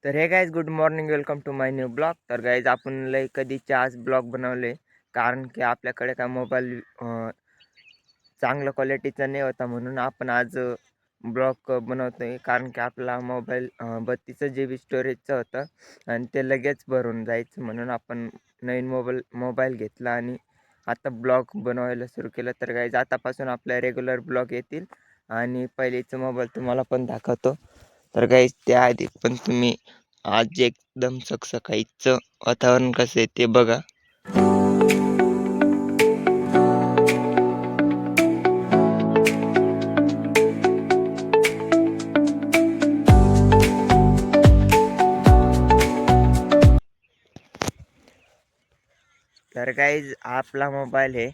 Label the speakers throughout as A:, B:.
A: तर हे guys good morning, welcome to my new blog. तर गाईज आपण लय कधीचे आज ब्लॉग बनवले, कारण की आपल्याकडे काय मोबाईल चांगल्या क्वालिटीचा नाही होता, म्हणून आपण आज ब्लॉग बनवतोय. कारण की आपला मोबाईल 32 GB स्टोरेजचं होतं आणि ते लगेच भरून जायचं, म्हणून आपण नवीन मोबाईल घेतला आणि आता ब्लॉग बनवायला सुरू केलं. तर गाईज आतापासून आपल्या रेग्युलर ब्लॉग येतील आणि पहिलेचं मोबाईल तुम्हाला पण दाखवतो. तर गाईज त्याआधी पण तुम्ही आज एकदम सकाळचं वातावरण कसं आहे ते बघा. तर गाईज आपला मोबाईल आहे,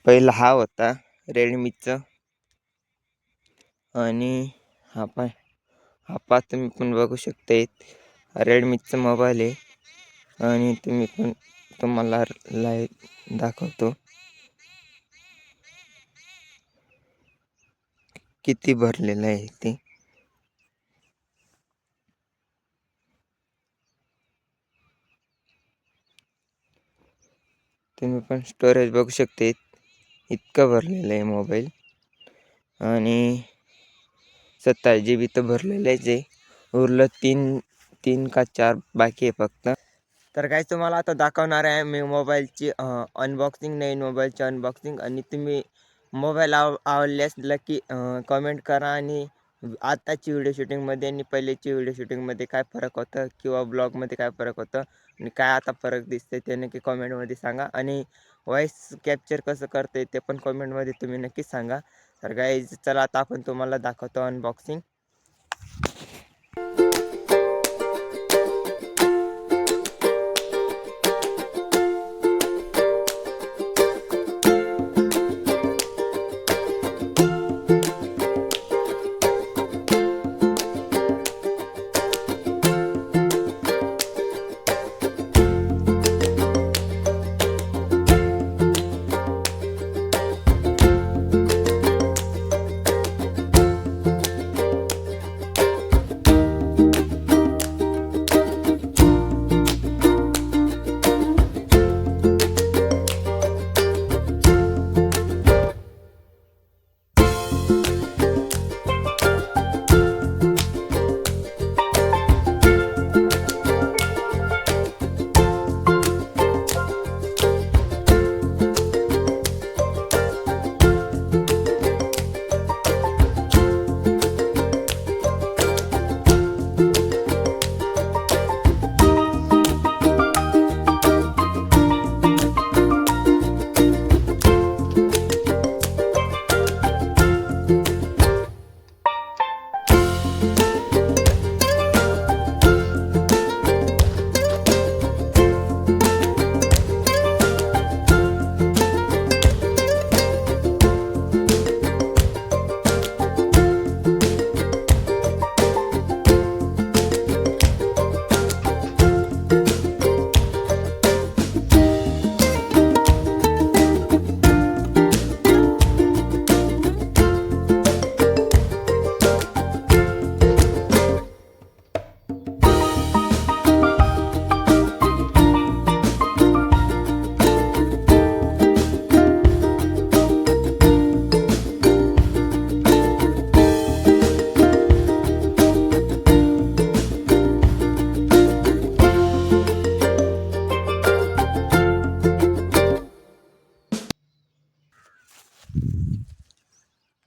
A: पहिला हा होता रेडमीचा आणि हा पाय हा तुम्ही पण बघू शकता, रेडमीचा मोबाईल आहे आणि तुम्हाला लाईव्ह दाखवतो किती भरलेलं आहे ते. तुम्ही पण स्टोरेज बघू शकते, इतकं भरलेलं आहे मोबाईल आणि 27 GB तर भरलेलेच आहे. उरलं तीन का चार बाकी आहे फक्त. तर काय तुम्हाला आता दाखवणार आहे मी मोबाईलची अनबॉक्सिंग, नवीन मोबाईलची अनबॉक्सिंग. आणि तुम्ही मोबाईल आवडल्यास नक्की कमेंट करा. आणि आत्ताची व्हिडिओ शूटिंगमध्ये आणि पहिलेची व्हिडिओ शूटिंगमध्ये काय फरक होतं, किंवा ब्लॉगमध्ये काय फरक होतं आणि काय आता फरक दिसते ते नक्की कमेंटमध्ये सांगा. आणि व्हॉईस कॅप्चर कसं करते ते पण कमेंटमध्ये तुम्ही नक्कीच सांगा. तर गाईज चला आता आपण तुम्हाला दाखवतो अनबॉक्सिंग.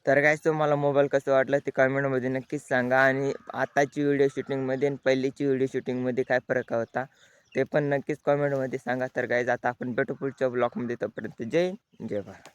A: तर काय तुम्हाला मोबाईल कसं वाटलं ते कमेंटमध्ये नक्कीच सांगा. आणि आताची व्हिडिओ शूटिंगमध्ये आणि पहिलीची व्हिडिओ शूटिंगमध्ये काय फरक होता ते पण नक्कीच कमेंटमध्ये सांगा. तर गाईज आता आपण भेटू पुढच्या ब्लॉगमध्ये. तोपर्यंत जय भारत.